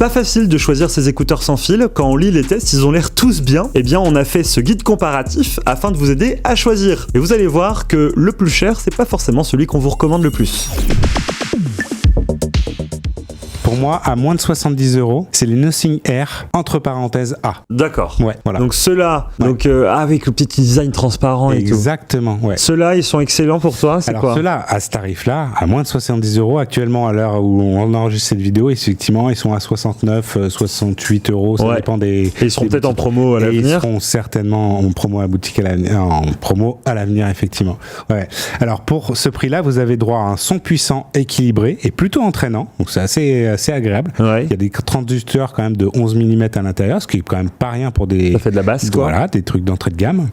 Pas facile de choisir ces écouteurs sans fil. Quand on lit les tests, ils ont l'air tous bien. Eh bien, on a fait ce guide comparatif afin de vous aider à choisir. Et vous allez voir que le plus cher, c'est pas forcément celui qu'on vous recommande le plus. Pour moi, à moins de 70 €, c'est les Nothing Air, entre parenthèses A. D'accord. Ouais, voilà. Donc ceux-là, avec le petit design transparent et tout. Exactement, ouais. Ceux-là, ils sont excellents pour toi, c'est Alors quoi? ceux-là, à ce tarif-là, à moins de 70 €, actuellement, à l'heure où on enregistre cette vidéo, effectivement, ils sont à 69, 68 €, ça dépend des... Et ils seront peut-être en promo à l'avenir. Ils seront certainement en promo à la boutique en promo à l'avenir, effectivement. Ouais. Alors pour ce prix-là, vous avez droit à un son puissant, équilibré et plutôt entraînant, donc c'est assez agréable. Ouais. Il y a des transducteurs quand même de 11 mm à l'intérieur, ce qui est quand même pas rien pour des... Ça fait de la basse, quoi. Voilà, des trucs d'entrée de gamme.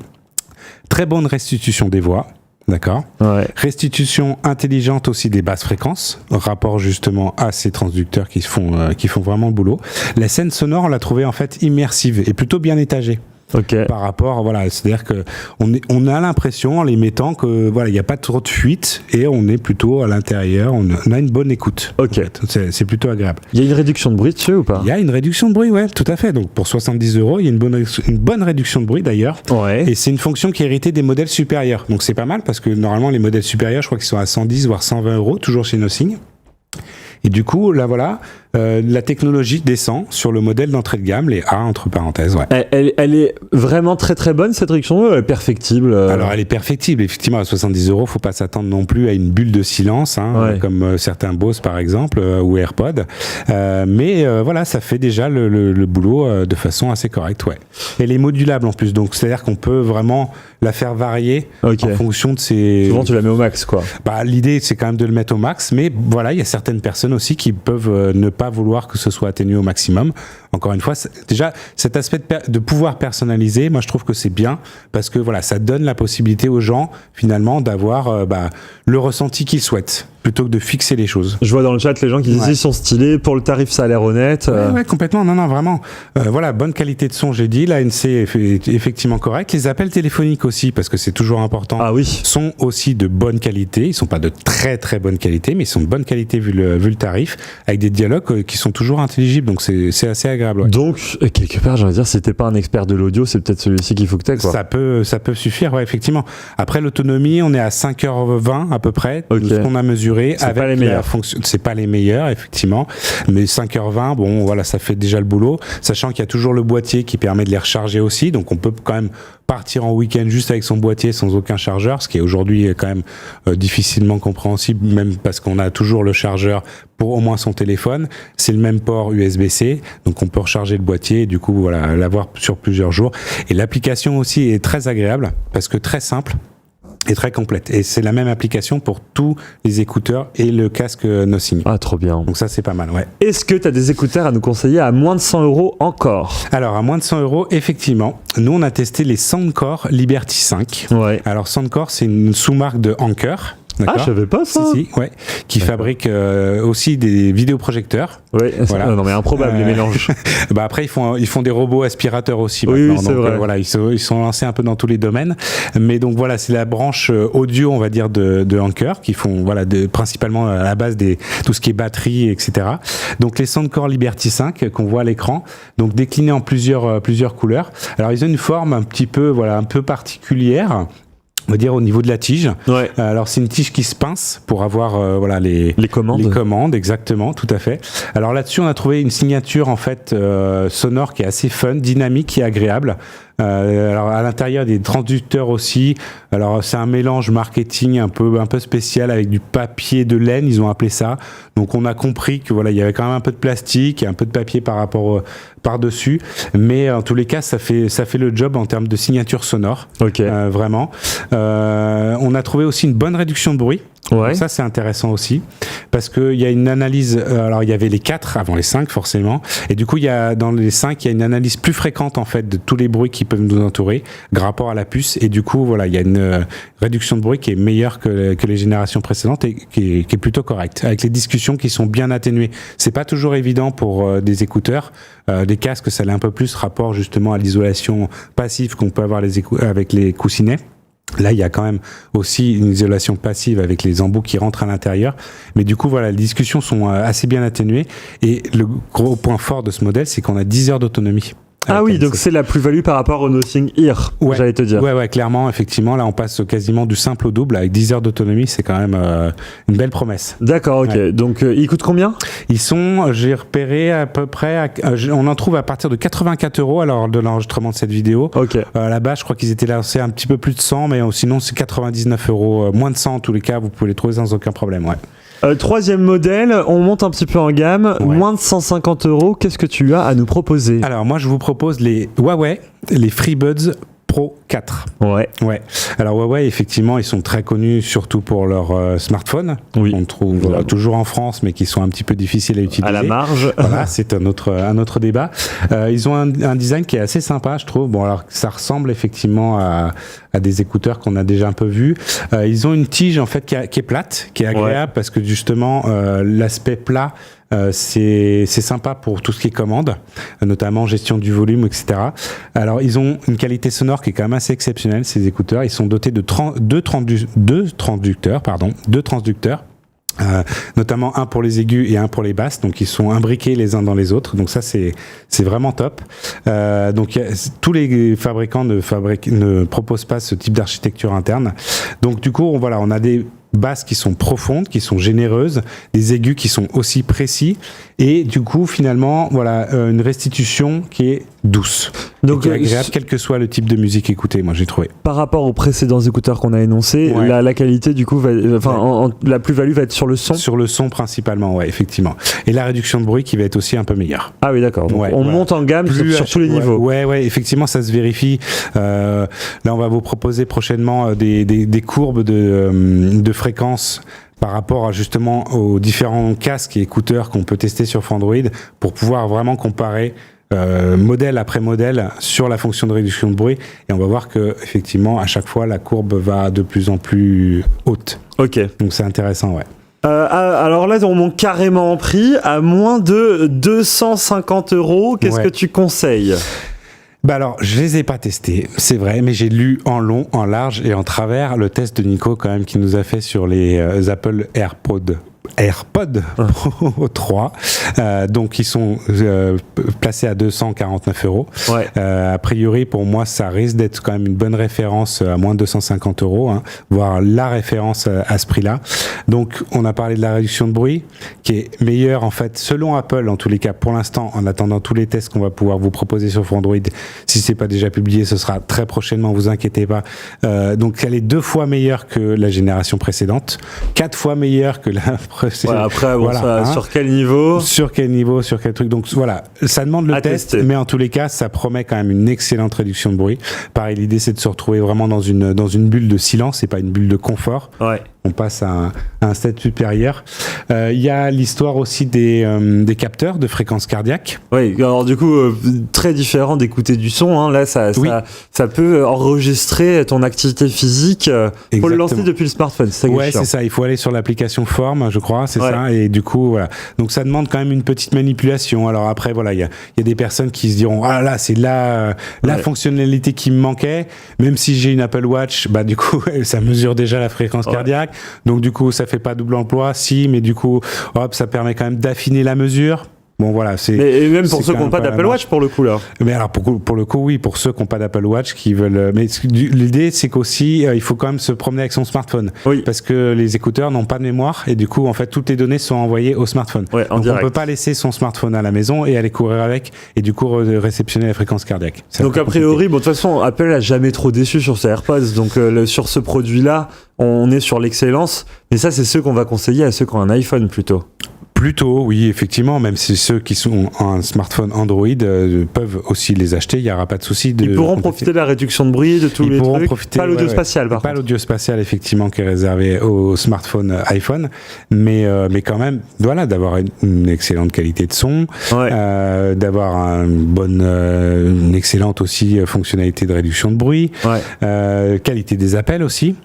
Très bonne restitution des voix. D'accord. Ouais. Restitution intelligente aussi des basses fréquences, rapport justement à ces transducteurs qui font vraiment le boulot. La scène sonore, on l'a trouvée en fait immersive et plutôt bien étagée. Ok. Par rapport, voilà, c'est-à-dire que on a l'impression en les mettant que voilà, il n'y a pas trop de fuite et on est plutôt à l'intérieur, on a une bonne écoute. Ok. En fait. C'est plutôt agréable. Il y a une réduction de bruit dessus ou pas? Il y a une réduction de bruit, ouais, tout à fait. Donc pour 70 €, il y a une bonne réduction de bruit d'ailleurs. Ouais. Et c'est une fonction qui est héritée des modèles supérieurs. Donc c'est pas mal parce que normalement les modèles supérieurs, je crois qu'ils sont à 110 voire 120 €, toujours chez Nothing. Et du coup, là voilà, la technologie descend sur le modèle d'entrée de gamme, les A entre parenthèses. Ouais. Elle est vraiment très très bonne cette réduction, elle est perfectible. Alors elle est perfectible, effectivement, à 70 €, faut pas s'attendre non plus à une bulle de silence, comme certains Bose par exemple, ou AirPods. Mais voilà, ça fait déjà le boulot de façon assez correcte. Ouais. Elle est modulable en plus, donc c'est-à-dire qu'on peut vraiment la faire varier en fonction de ses... Souvent tu la mets au max, quoi. Bah, l'idée c'est quand même de le mettre au max, mais voilà, il y a certaines personnes aussi qui peuvent ne pas vouloir que ce soit atténué au maximum. Encore une fois, déjà cet aspect de pouvoir personnaliser, moi je trouve que c'est bien parce que voilà, ça donne la possibilité aux gens finalement d'avoir le ressenti qu'ils souhaitent plutôt que de fixer les choses. Je vois dans le chat les gens qui disent ils sont stylés, pour le tarif ça a l'air honnête. Ouais, complètement, non, vraiment. Voilà, bonne qualité de son, j'ai dit, l'ANC est effectivement correct. Les appels téléphoniques aussi, parce que c'est toujours important, sont aussi de bonne qualité. Ils sont pas de très très bonne qualité, mais ils sont de bonne qualité vu le tarif, avec des dialogues qui sont toujours intelligibles, donc c'est assez agréable. Ouais. Donc, quelque part, j'ai envie de dire, si t'es pas un expert de l'audio, c'est peut-être celui-ci qu'il faut que t'aies, quoi. Ça peut suffire, ouais, effectivement. Après, l'autonomie, on est à 5h20 à peu près, de ce qu'on a mesuré. C'est pas les meilleurs. C'est pas les meilleurs, effectivement. Mais 5h20, bon, voilà, ça fait déjà le boulot. Sachant qu'il y a toujours le boîtier qui permet de les recharger aussi. Donc, on peut quand même partir en week-end juste avec son boîtier sans aucun chargeur, ce qui est aujourd'hui quand même difficilement compréhensible, même parce qu'on a toujours le chargeur pour au moins son téléphone. C'est le même port USB-C, donc on peut recharger le boîtier et du coup, voilà, l'avoir sur plusieurs jours. Et l'application aussi est très agréable parce que très simple et très complète. Et c'est la même application pour tous les écouteurs et le casque Nothing. Ah, trop bien. Donc ça, c'est pas mal, ouais. Est-ce que tu as des écouteurs à nous conseiller à moins de 100 € encore? Alors, à moins de 100 €, effectivement. Nous, on a testé les Soundcore Liberty 5. Ouais. Alors, Soundcore, c'est une sous-marque de Anker. Ah, je savais pas ça. Si, ouais. Qui fabrique aussi des vidéoprojecteurs. Oui, voilà. Non mais improbable les mélanges. Après ils font des robots aspirateurs aussi. Oui, maintenant. c'est vrai. Voilà, ils sont lancés un peu dans tous les domaines. Mais donc voilà, c'est la branche audio, on va dire, de Anker qui font principalement à la base tout ce qui est batterie, etc. Donc les Soundcore Liberty 5 qu'on voit à l'écran, donc déclinés en plusieurs couleurs. Alors ils ont une forme un peu particulière. On va dire au niveau de la tige. Ouais. Alors c'est une tige qui se pince pour avoir les commandes. Les commandes, exactement, tout à fait. Alors là-dessus, on a trouvé une signature en fait sonore qui est assez fun, dynamique et agréable. Alors à l'intérieur des transducteurs aussi. Alors c'est un mélange marketing un peu spécial avec du papier de laine, ils ont appelé ça. Donc on a compris que voilà, il y avait quand même un peu de plastique et un peu de papier par-dessus, mais en tous les cas ça fait le job en termes de signature sonore. OK. Vraiment. On a trouvé aussi une bonne réduction de bruit. Ouais. Donc ça c'est intéressant aussi parce que il y a une analyse. Alors il y avait les 4 avant les 5 forcément, et du coup dans les 5 il y a une analyse plus fréquente en fait de tous les bruits qui peuvent nous entourer, rapport à la puce, et du coup voilà, il y a une réduction de bruit qui est meilleure que les générations précédentes et qui est plutôt correcte, avec les discussions qui sont bien atténuées. C'est pas toujours évident pour des écouteurs, des casques, ça l'est un peu plus, rapport justement à l'isolation passive qu'on peut avoir avec les coussinets. Là, il y a quand même aussi une isolation passive avec les embouts qui rentrent à l'intérieur. Mais du coup, voilà, les discussions sont assez bien atténuées. Et le gros point fort de ce modèle, c'est qu'on a 10 heures d'autonomie. Ah oui, donc c'est la plus-value par rapport au Nothing Ear, j'allais te dire. Ouais, clairement, effectivement, là on passe quasiment du simple au double avec 10 heures d'autonomie, c'est quand même une belle promesse. D'accord, ok. Ouais. Donc ils coûtent combien ? Ils sont, j'ai repéré à peu près, on en trouve à partir de 84 € à l'heure de l'enregistrement de cette vidéo. Ok. Là-bas, je crois qu'ils étaient lancés un petit peu plus de 100, mais sinon c'est 99 €, moins de 100 en tous les cas, vous pouvez les trouver sans aucun problème, ouais. Troisième modèle, on monte un petit peu en gamme, moins de 150 €, qu'est-ce que tu as à nous proposer ? Alors moi je vous propose les Huawei, les FreeBuds Pro 4. Ouais. Alors Huawei, effectivement, ils sont très connus surtout pour leurs smartphones. Oui. On trouve toujours en France, mais qui sont un petit peu difficiles à utiliser. À la marge. Voilà, c'est un autre débat. Ils ont un design qui est assez sympa, je trouve. Bon, alors ça ressemble effectivement à des écouteurs qu'on a déjà un peu vus. Ils ont une tige en fait qui est plate, qui est agréable parce que justement l'aspect plat. C'est sympa pour tout ce qui est commande, notamment gestion du volume, etc. Alors, ils ont une qualité sonore qui est quand même assez exceptionnelle, ces écouteurs. Ils sont dotés de deux transducteurs, notamment un pour les aigus et un pour les basses, donc ils sont imbriqués les uns dans les autres, donc ça c'est vraiment top. Donc tous les fabricants ne proposent pas ce type d'architecture interne, donc du coup on a des basses qui sont profondes, qui sont généreuses, des aigus qui sont aussi précis, et du coup finalement une restitution qui est douce, donc qui est agréable quel que soit le type de musique écoutée. Moi j'ai trouvé. Par rapport aux précédents écouteurs qu'on a énoncés, la qualité du coup la plus-value va être sur le son. Sur le son principalement, ouais, effectivement, et la réduction de bruit qui va être aussi un peu meilleure. Ah oui, d'accord. Donc on monte en gamme sur tous les niveaux. Ouais, effectivement, ça se vérifie. Là, on va vous proposer prochainement des courbes de fréquences par rapport justement aux différents casques et écouteurs qu'on peut tester sur Android pour pouvoir vraiment comparer modèle après modèle sur la fonction de réduction de bruit, et on va voir que effectivement à chaque fois la courbe va de plus en plus haute. Ok. Donc c'est intéressant, ouais. Alors là, on monte carrément en prix à moins de 250 €. Qu'est-ce que tu conseilles ? Alors, je les ai pas testés, c'est vrai, mais j'ai lu en long, en large et en travers le test de Nico quand même qui nous a fait sur les Apple AirPods Pro 3, donc ils sont placés à 249 €. A priori, pour moi, ça risque d'être quand même une bonne référence à moins de 250 €, voire la référence à ce prix-là. Donc, on a parlé de la réduction de bruit, qui est meilleure en fait, selon Apple, en tous les cas, pour l'instant, en attendant tous les tests qu'on va pouvoir vous proposer sur Android. Si c'est pas déjà publié, ce sera très prochainement, vous inquiétez pas. Donc, elle est 2 fois meilleure que la génération précédente, 4 fois meilleure que la après, sur quel niveau ? Sur quel truc. Donc voilà, ça demande le test, mais en tous les cas, ça promet quand même une excellente réduction de bruit. Pareil, l'idée, c'est de se retrouver vraiment dans une bulle de silence, et pas une bulle de confort. Ouais. On passe à un stade supérieur. Il y a l'histoire aussi des capteurs de fréquence cardiaque. Oui, alors du coup, très différent d'écouter du son. Là, ça peut enregistrer ton activité physique. Il faut le lancer depuis le smartphone. C'est ça. C'est ça. Il faut aller sur l'application Form, je crois, c'est ça. Et du coup, voilà. Donc ça demande quand même une petite manipulation. Alors après, voilà, il y a des personnes qui se diront, ah là, c'est la fonctionnalité qui me manquait. Même si j'ai une Apple Watch, du coup, ça mesure déjà la fréquence cardiaque. Donc du coup, ça fait pas double emploi, mais du coup, ça permet quand même d'affiner la mesure. Bon voilà, et même pour ceux qui n'ont pas d'Apple Watch pour le coup là. Mais alors pour le coup oui, pour ceux qui n'ont pas d'Apple Watch qui veulent, mais l'idée c'est qu'aussi il faut quand même se promener avec son smartphone, parce que les écouteurs n'ont pas de mémoire, et du coup en fait toutes les données sont envoyées au smartphone. Donc on peut pas laisser son smartphone à la maison et aller courir avec, et du coup réceptionner la fréquence cardiaque. Donc a priori, de toute façon Apple a jamais trop déçu sur ses AirPods, donc sur ce produit là on est sur l'excellence, mais ça c'est ceux qu'on va conseiller à ceux qui ont un iPhone plutôt. Plutôt, oui, effectivement, même si ceux qui sont un smartphone Android peuvent aussi les acheter, il n'y aura pas de souci. Ils pourront profiter de la réduction de bruit, de tous les trucs. Pas l'audio spatial, par contre. Pas l'audio spatial, effectivement, qui est réservé aux smartphones iPhone, mais quand même, voilà, d'avoir une excellente qualité de son, d'avoir une excellente aussi fonctionnalité de réduction de bruit, qualité des appels aussi.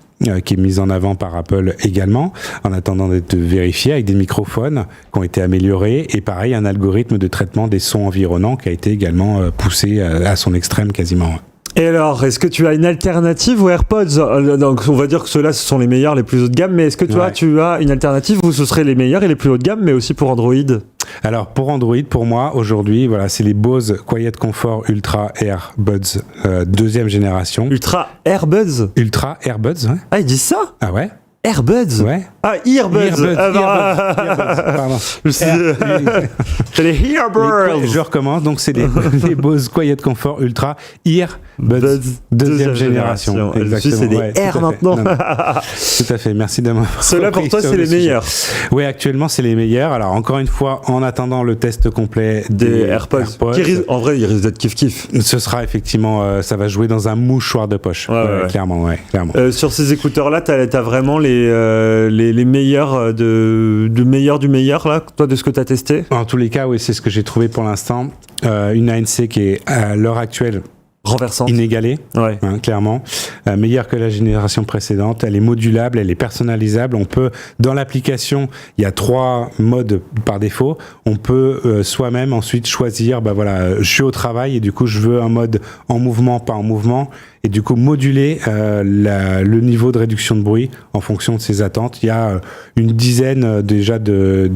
Qui est mise en avant par Apple également, en attendant d'être vérifié, avec des microphones qui ont été améliorés, et pareil, un algorithme de traitement des sons environnants qui a été également poussé à son extrême quasiment. Et alors, est-ce que tu as une alternative aux AirPods? Donc, on va dire que ceux-là, ce sont les meilleurs, les plus haut de gamme, mais est-ce que tu as une alternative où ce serait les meilleurs et les plus haut de gamme, mais aussi pour Android? Alors, pour Android, pour moi, aujourd'hui, voilà, c'est les Bose Quiet Comfort Ultra Airbuds, deuxième génération. Ultra Airbuds? Ultra Airbuds, ouais. Ah, ils disent ça? Ah ouais? Airbuds? Ouais. Ah, Earbuds. Earbuds, pardon. C'est les Earbuds. Je recommence. Donc, c'est les Bose Quiet Comfort Ultra Earbuds deuxième génération. Exactement. C'est des Air maintenant. Non. Tout à fait. Merci de m'avoir. Ceux-là, pour toi, c'est les meilleurs. Oui, actuellement, c'est les meilleurs. Alors, encore une fois, en attendant le test complet des AirPods. En vrai, ils risquent d'être kiff-kiff. Ce sera effectivement, ça va jouer dans un mouchoir de poche. Ouais. Clairement. Sur ces écouteurs-là, t'as vraiment les meilleurs du meilleur là, toi, de ce que tu as testé? En tous les cas, oui, c'est ce que j'ai trouvé pour l'instant. Une ANC qui est à l'heure actuelle renversante, inégalée, clairement, meilleure que la génération précédente. Elle est modulable, elle est personnalisable. On peut, dans l'application, il y a 3 modes par défaut. On peut soi-même ensuite choisir, je suis au travail et du coup je veux un mode en mouvement, pas en mouvement, et du coup moduler le niveau de réduction de bruit en fonction de ses attentes. Il y a une dizaine déjà de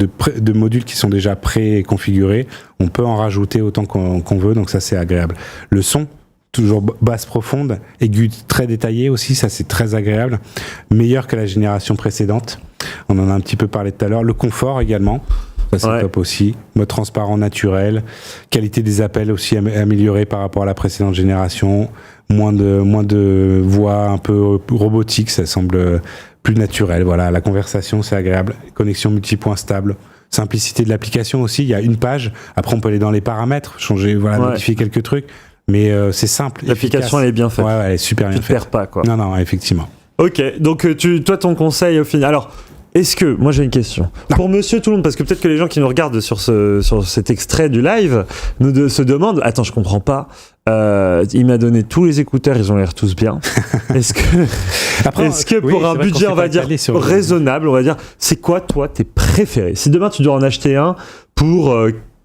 modules qui sont déjà préconfigurés. On peut en rajouter autant qu'on veut, donc ça c'est agréable. Le son, toujours basse profonde, aiguë très détaillée aussi, ça c'est très agréable, meilleur que la génération précédente, on en a un petit peu parlé tout à l'heure. Le confort également, ça c'est top aussi, mode transparent naturel, qualité des appels aussi améliorée par rapport à la précédente génération, moins de voix un peu robotique, ça semble plus naturel, voilà, la conversation c'est agréable, connexion multipoint stable. Simplicité de l'application aussi, il y a une page, après on peut aller dans les paramètres, changer, modifier quelques trucs, mais c'est simple. L'application elle est bien faite. Ouais, elle est super bien faite. Tu te perds pas quoi. Non, effectivement. Ok, donc toi ton conseil au final. Alors, est-ce que, moi j'ai une question, pour monsieur tout le monde, parce que peut-être que les gens qui nous regardent sur cet extrait du live se demandent, attends je comprends pas, il m'a donné tous les écouteurs, ils ont l'air tous bien. Est-ce que pour un budget on va dire raisonnable, on va dire, c'est quoi toi tes préférés? Si demain tu dois en acheter un pour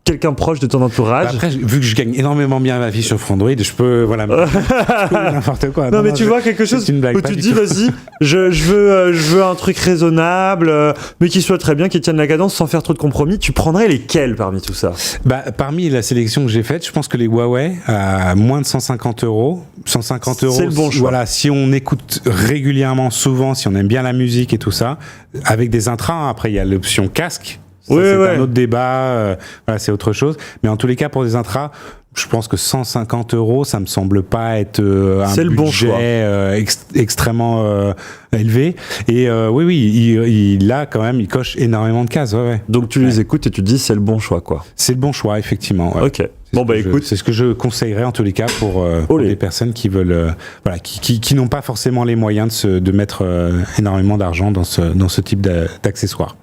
quelqu'un proche de ton entourage. Après, vu que je gagne énormément bien ma vie sur Frandroid, je peux, n'importe quoi. Non, mais tu vois quelque chose où tu te dis, vas-y, je veux un truc raisonnable, mais qui soit très bien, qui tienne la cadence sans faire trop de compromis. Tu prendrais lesquels parmi tout ça? Parmi la sélection que j'ai faite, je pense que les Huawei, à moins de 150 €, c'est le bon choix. Voilà, si on écoute régulièrement, souvent, si on aime bien la musique et tout ça, avec des intras, après il y a l'option casque. C'est un autre débat, c'est autre chose. Mais en tous les cas, pour des intras, je pense que 150 €, ça me semble pas être un budget extrêmement élevé. Et il coche énormément de cases. Donc tu les écoutes et tu te dis c'est le bon choix, quoi. C'est le bon choix, effectivement. Ouais. Ok. Écoute, c'est ce que je conseillerais en tous les cas pour les personnes qui veulent, qui n'ont pas forcément les moyens de mettre énormément d'argent dans ce type d'accessoires.